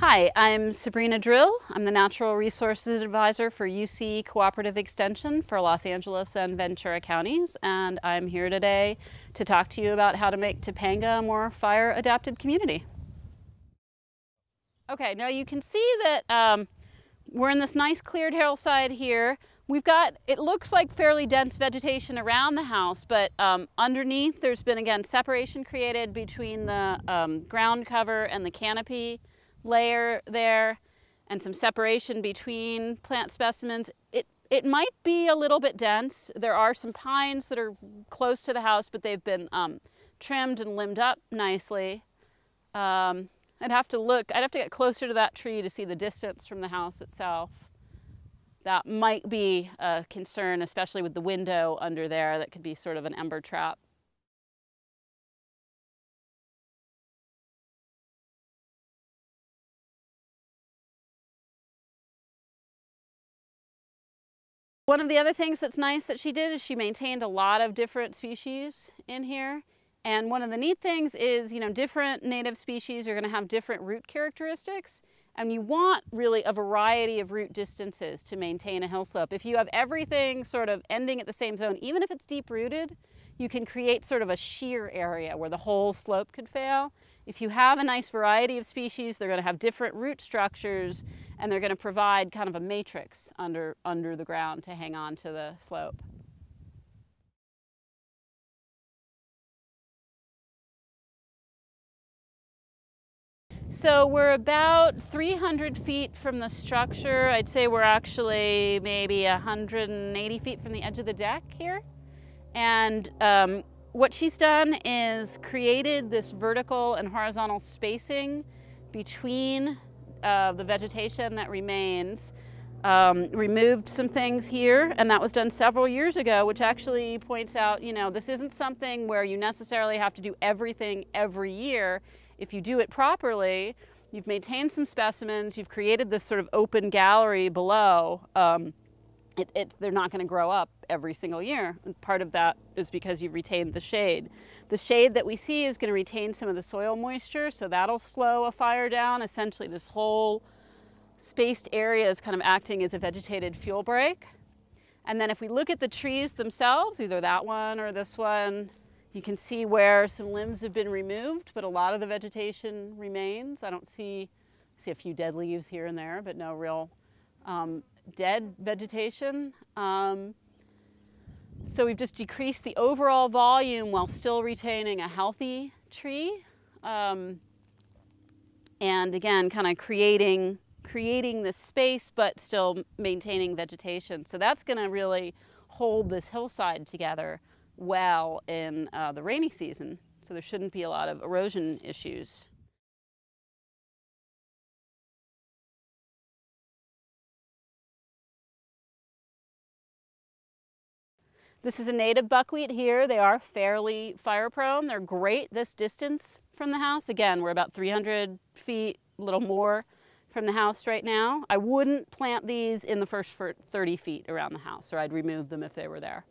Hi, I'm Sabrina Drill. I'm the Natural Resources Advisor for UC Cooperative Extension for Los Angeles and Ventura counties, and I'm here today to talk to you about how to make Topanga a more fire-adapted community. Okay, now you can see that we're in this nice cleared hillside here. We've got, it looks like fairly dense vegetation around the house, but underneath there's been, again, separation created between the ground cover and the canopy layer there, and some separation between plant specimens. It might be a little bit dense. There are some pines that are close to the house, but they've been trimmed and limbed up nicely. I'd have to get closer to that tree to see the distance from the house itself. That might be a concern, especially with the window under there. That could be sort of an ember trap. One of the other things that's nice that she did is she maintained a lot of different species in here. And one of the neat things is, different native species are going to have different root characteristics. And you want really a variety of root distances to maintain a hill slope. If you have everything sort of ending at the same zone, even if it's deep rooted, you can create sort of a sheer area where the whole slope could fail. If you have a nice variety of species, they're going to have different root structures, and they're going to provide kind of a matrix under the ground to hang on to the slope. So we're about 300 feet from the structure. I'd say we're actually maybe 180 feet from the edge of the deck here. And what she's done is created this vertical and horizontal spacing between the vegetation that remains. Removed some things here, and that was done several years ago, which actually points out, this isn't something where you necessarily have to do everything every year. If you do it properly, you've maintained some specimens, you've created this sort of open gallery below, they're not going to grow up every single year. And part of that is because you've retained the shade. The shade that we see is going to retain some of the soil moisture, so that'll slow a fire down. Essentially, this whole spaced area is kind of acting as a vegetated fuel break. And then if we look at the trees themselves, either that one or this one, you can see where some limbs have been removed, but a lot of the vegetation remains. I see a few dead leaves here and there, but no real dead vegetation. So we've just decreased the overall volume while still retaining a healthy tree. And again, kind of creating this space, but still maintaining vegetation. So that's going to really hold this hillside together well in the rainy season. So there shouldn't be a lot of erosion issues. This is a native buckwheat here. They are fairly fire prone. They're great this distance from the house. Again, we're about 300 feet, a little more from the house right now. I wouldn't plant these in the first 30 feet around the house, or I'd remove them if they were there.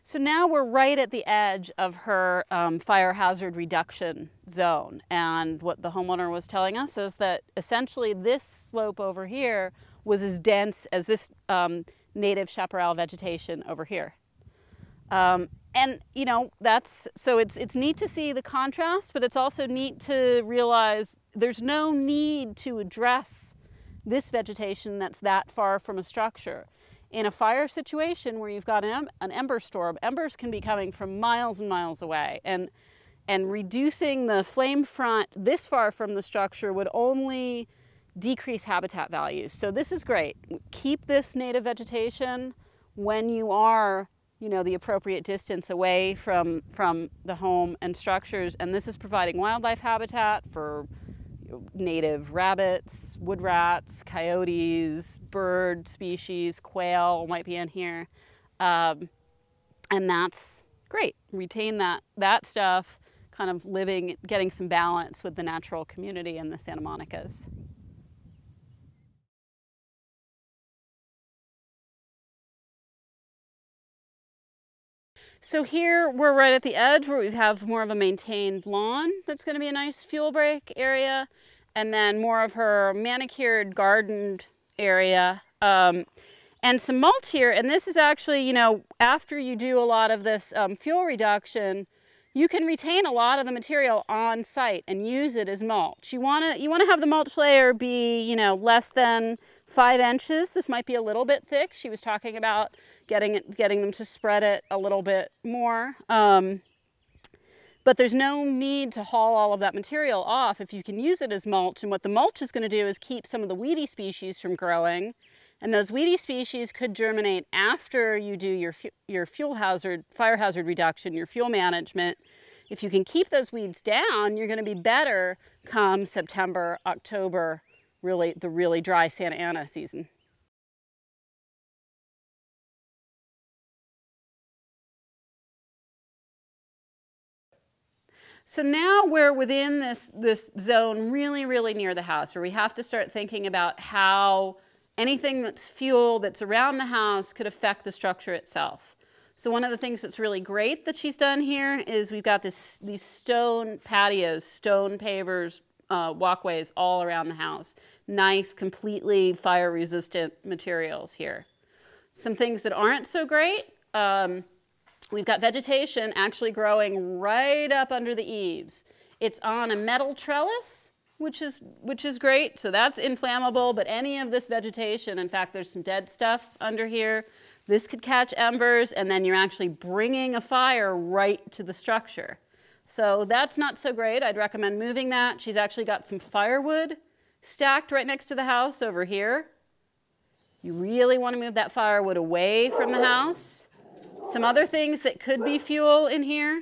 So now we're right at the edge of her fire hazard reduction zone. And what the homeowner was telling us is that essentially this slope over here was as dense as this native chaparral vegetation over here. And it's neat to see the contrast, but it's also neat to realize there's no need to address this vegetation that's that far from a structure. In a fire situation where you've got an ember storm, embers can be coming from miles and miles away, and reducing the flame front this far from the structure would only decrease habitat values. So this is great. Keep this native vegetation when you are, the appropriate distance away from the home and structures, and this is providing wildlife habitat for native rabbits, wood rats, coyotes, bird species, quail might be in here. And that's great. Retain that stuff, kind of getting some balance with the natural community in the Santa Monicas. So here we're right at the edge where we have more of a maintained lawn that's going to be a nice fuel break area. and then more of her manicured gardened area, and some mulch here. And this is actually, you know, after you do a lot of this fuel reduction, you can retain a lot of the material on site and use it as mulch. You want to have the mulch layer be, you know, less than 5 inches. This might be a little bit thick. She was talking about getting them to spread it a little bit more. But there's no need to haul all of that material off if you can use it as mulch. And what the mulch is going to do is keep some of the weedy species from growing. And those weedy species could germinate after you do your fire hazard reduction, your fuel management. If you can keep those weeds down, you're going to be better come September, October, the really dry Santa Ana season. So now we're within this zone really, really near the house, where we have to start thinking about how anything that's fuel that's around the house could affect the structure itself. So one of the things that's really great that she's done here is we've got these stone patios, stone pavers, walkways all around the house. Nice, completely fire-resistant materials here. Some things that aren't so great, we've got vegetation actually growing right up under the eaves. It's on a metal trellis, which is great, so that's inflammable, but any of this vegetation, in fact, there's some dead stuff under here, this could catch embers, and then you're actually bringing a fire right to the structure. So that's not so great. I'd recommend moving that. She's actually got some firewood stacked right next to the house over here. You really want to move that firewood away from the house. Some other things that could be fuel in here,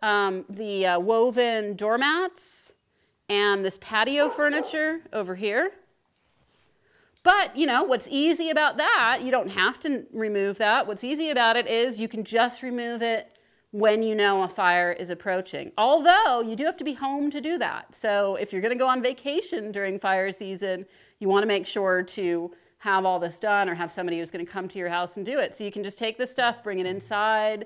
the woven doormats and this patio furniture over here. But, you know, what's easy about that, you don't have to remove that. What's easy about it is you can just remove it when you know a fire is approaching. Although, you do have to be home to do that. So if you're going to go on vacation during fire season, you want to make sure to have all this done or have somebody who's going to come to your house and do it. So you can just take this stuff, bring it inside,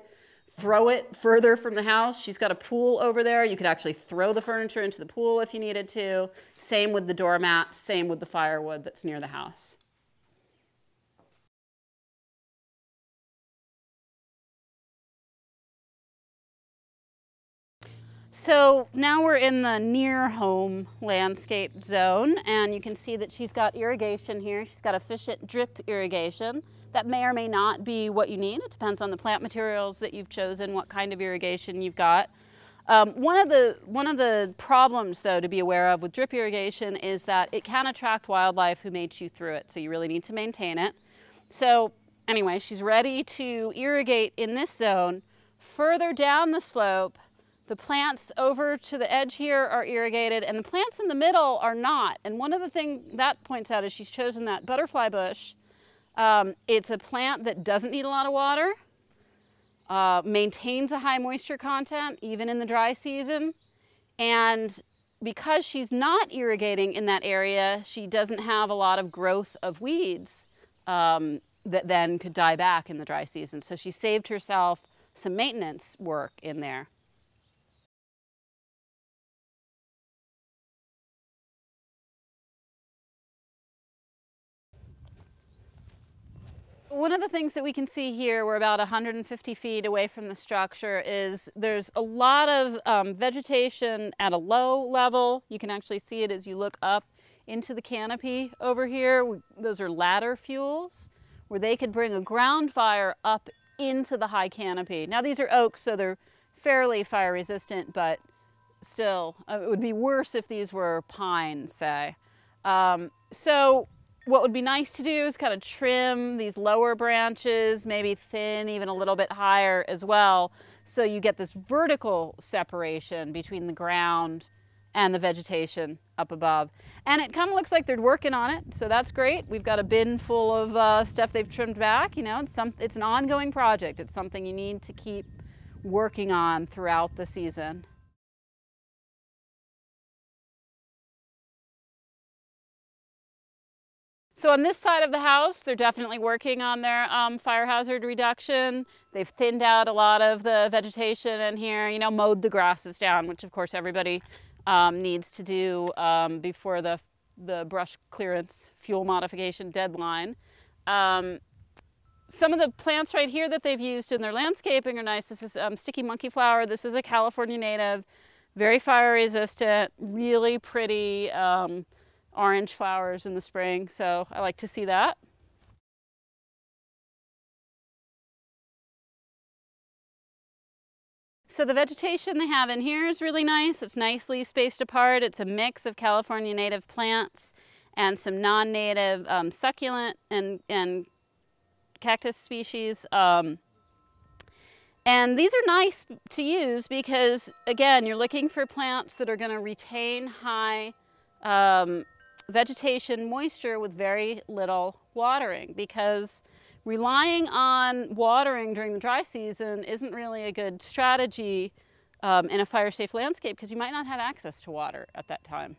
throw it further from the house. She's got a pool over there. You could actually throw the furniture into the pool if you needed to. Same with the doormat, same with the firewood that's near the house. So now we're in the near home landscape zone, and you can see that she's got irrigation here. She's got efficient drip irrigation. That may or may not be what you need. It depends on the plant materials that you've chosen, what kind of irrigation you've got. One of the problems, though, to be aware of with drip irrigation is that it can attract wildlife who may chew through it, so you really need to maintain it. So anyway, she's ready to irrigate in this zone. Further down the slope, the plants over to the edge here are irrigated, and the plants in the middle are not. And one of the things that points out is she's chosen that butterfly bush. It's a plant that doesn't need a lot of water, maintains a high moisture content even in the dry season, and because she's not irrigating in that area, she doesn't have a lot of growth of weeds that then could die back in the dry season. So she saved herself some maintenance work in there. One of the things that we can see here, we're about 150 feet away from the structure, is there's a lot of vegetation at a low level. You can actually see it as you look up into the canopy over here. Those are ladder fuels, where they could bring a ground fire up into the high canopy. Now these are oaks, so they're fairly fire resistant, but still, it would be worse if these were pine, say. So what would be nice to do is kind of trim these lower branches, maybe thin even a little bit higher as well, so you get this vertical separation between the ground and the vegetation up above. And it kind of looks like they're working on it, so that's great. We've got a bin full of stuff they've trimmed back. You know, it's an ongoing project. It's something you need to keep working on throughout the season. So on this side of the house, they're definitely working on their fire hazard reduction. They've thinned out a lot of the vegetation in here, you know, mowed the grasses down, which of course everybody needs to do before the brush clearance fuel modification deadline. Some of the plants right here that they've used in their landscaping are nice. This is sticky monkey flower. This is a California native, very fire resistant, really pretty orange flowers in the spring. So I like to see that. So the vegetation they have in here is really nice. It's nicely spaced apart. It's a mix of California native plants and some non-native succulent and cactus species. And these are nice to use because, again, you're looking for plants that are going to retain high vegetation moisture with very little watering, because relying on watering during the dry season isn't really a good strategy in a fire-safe landscape, because you might not have access to water at that time.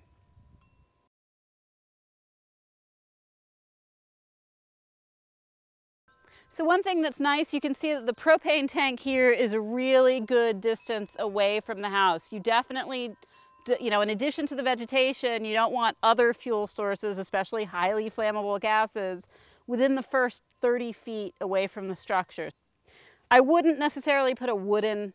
So one thing that's nice, you can see that the propane tank here is a really good distance away from the house. You definitely, in addition to the vegetation, you don't want other fuel sources, especially highly flammable gases, within the first 30 feet away from the structure. I wouldn't necessarily put a wooden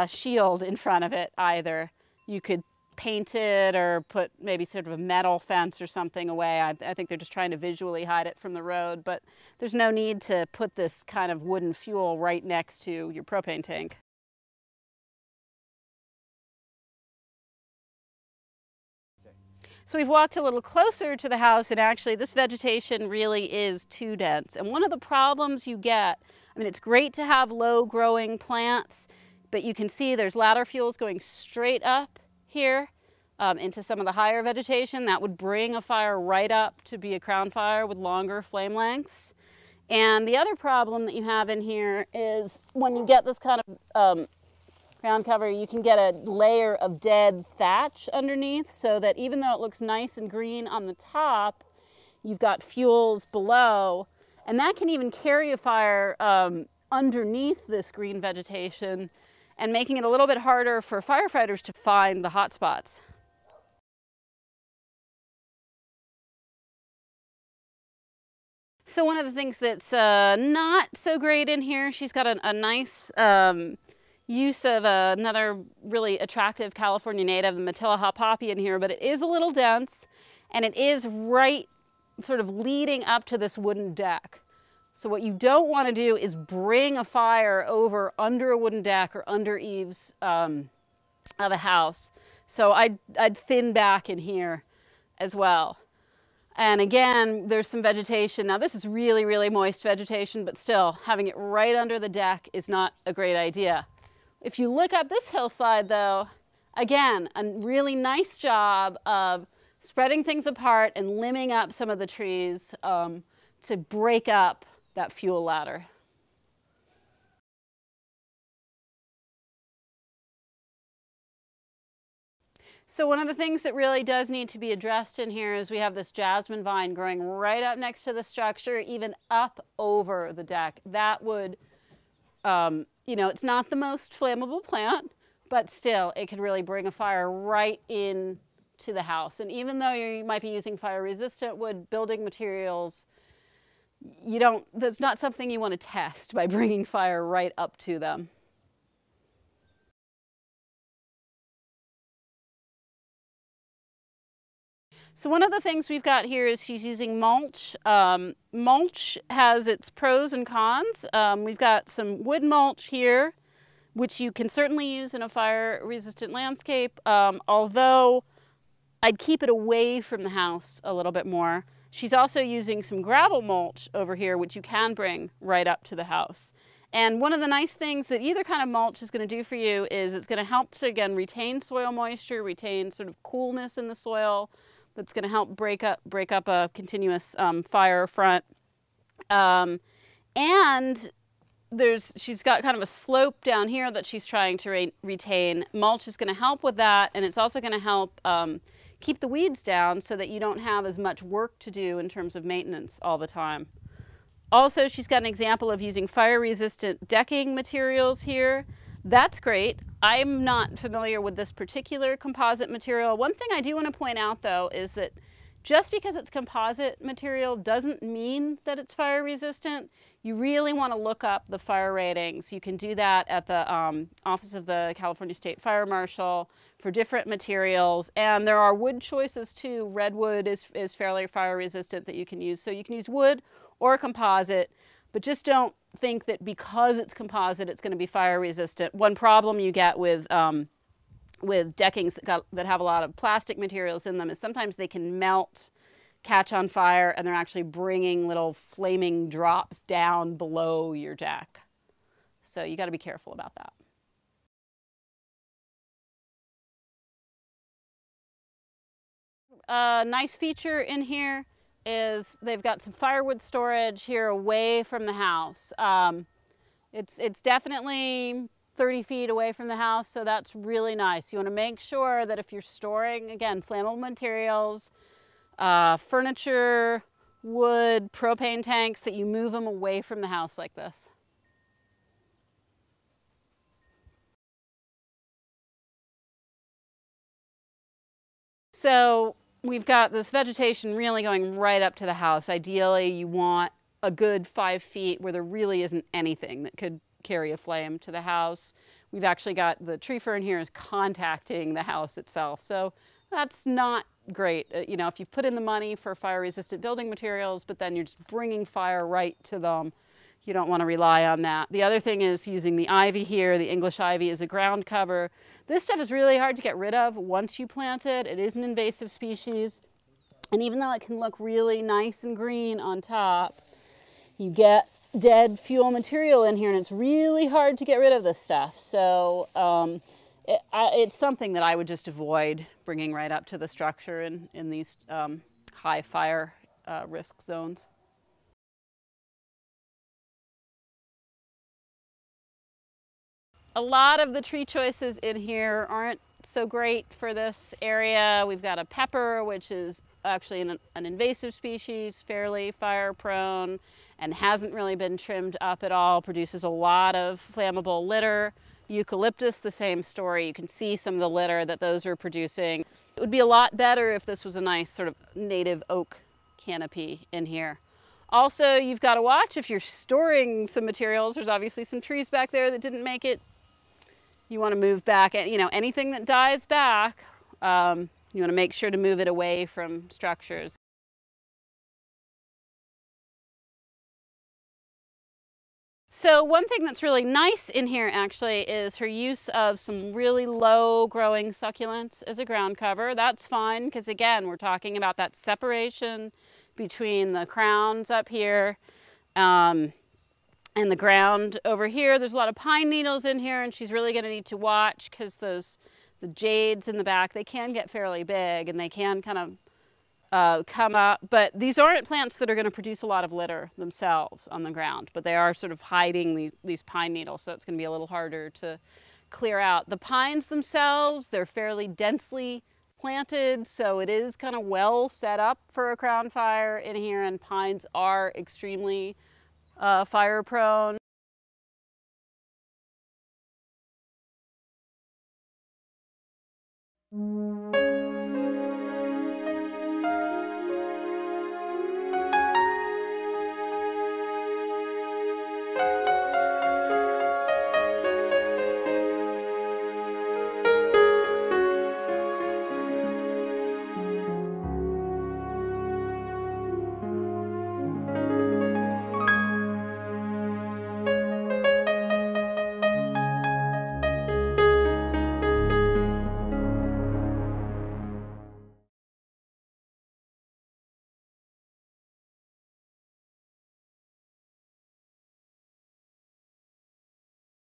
shield in front of it either. You could paint it or put maybe sort of a metal fence or something away. I think they're just trying to visually hide it from the road, but there's no need to put this kind of wooden fuel right next to your propane tank. So we've walked a little closer to the house, and actually this vegetation really is too dense. And one of the problems you get, I mean, it's great to have low growing plants, but you can see there's ladder fuels going straight up here into some of the higher vegetation. That would bring a fire right up to be a crown fire with longer flame lengths. And the other problem that you have in here is when you get this kind of ground cover, you can get a layer of dead thatch underneath, so that even though it looks nice and green on the top, you've got fuels below, and that can even carry a fire underneath this green vegetation, and making it a little bit harder for firefighters to find the hot spots. So one of the things that's not so great in here, she's got a nice use of another really attractive California native, the Matilla hot poppy, in here, but it is a little dense, and it is right sort of leading up to this wooden deck. So what you don't want to do is bring a fire over under a wooden deck or under eaves of a house. So I'd thin back in here as well. And again, there's some vegetation. Now this is really, really moist vegetation, but still having it right under the deck is not a great idea. If you look up this hillside though, again, a really nice job of spreading things apart and limbing up some of the trees to break up that fuel ladder. So one of the things that really does need to be addressed in here is we have this jasmine vine growing right up next to the structure, even up over the deck. That would, it's not the most flammable plant, but still it could really bring a fire right in to the house. And even though you might be using fire resistant wood building materials, that's not something you want to test by bringing fire right up to them. So one of the things we've got here is she's using mulch. Mulch has its pros and cons. We've got some wood mulch here, which you can certainly use in a fire-resistant landscape, although I'd keep it away from the house a little bit more. She's also using some gravel mulch over here, which you can bring right up to the house. And one of the nice things that either kind of mulch is going to do for you is it's going to help to, again, retain soil moisture, retain sort of coolness in the soil. That's going to help break up a continuous fire front. And she's got kind of a slope down here that she's trying to retain. Mulch is going to help with that, and it's also going to help keep the weeds down so that you don't have as much work to do in terms of maintenance all the time. Also, she's got an example of using fire-resistant decking materials here. That's great. I'm not familiar with this particular composite material. One thing I do want to point out though is that just because it's composite material doesn't mean that it's fire resistant. You really want to look up the fire ratings. You can do that at the Office of the California State Fire Marshal for different materials. And there are wood choices too. Redwood is fairly fire resistant that you can use. So you can use wood or composite, but just don't think that because it's composite it's going to be fire resistant. One problem you get with deckings that have a lot of plastic materials in them is sometimes they can melt, catch on fire, and they're actually bringing little flaming drops down below your deck. So you got to be careful about that. A nice feature in here is they've got some firewood storage here away from the house. It's definitely 30 feet away from the house, so that's really nice. You want to make sure that if you're storing, again, flammable materials, furniture, wood, propane tanks, that you move them away from the house like this. So we've got this vegetation really going right up to the house. Ideally, you want a good 5 feet where there really isn't anything that could carry a flame to the house. We've actually got the tree fern here is contacting the house itself. So that's not great. You know, if you've put in the money for fire resistant building materials, but then you're just bringing fire right to them, you don't want to rely on that. The other thing is using the ivy here. The English ivy is a ground cover. This stuff is really hard to get rid of once you plant it. It is an invasive species. And even though it can look really nice and green on top, you get dead fuel material in here and it's really hard to get rid of this stuff. So it's something that I would just avoid bringing right up to the structure in these high fire risk zones. A lot of the tree choices in here aren't so great for this area. We've got a pepper, which is actually an invasive species, fairly fire prone, and hasn't really been trimmed up at all, produces a lot of flammable litter. Eucalyptus, the same story. You can see some of the litter that those are producing. It would be a lot better if this was a nice sort of native oak canopy in here. Also, you've got to watch if you're storing some materials. There's obviously some trees back there that didn't make it. You want to move back, you know, anything that dies back, you want to make sure to move it away from structures. So one thing that's really nice in here actually is her use of some really low growing succulents as a ground cover. That's fine because again, we're talking about that separation between the crowns up here and the ground over here. There's a lot of pine needles in here and she's really going to need to watch because the jades in the back, they can get fairly big and they can kind of come up, but these aren't plants that are going to produce a lot of litter themselves on the ground, but they are sort of hiding these pine needles, so it's going to be a little harder to clear out. The pines themselves, they're fairly densely planted, so it is kind of well set up for a crown fire in here, and pines are extremely fire prone.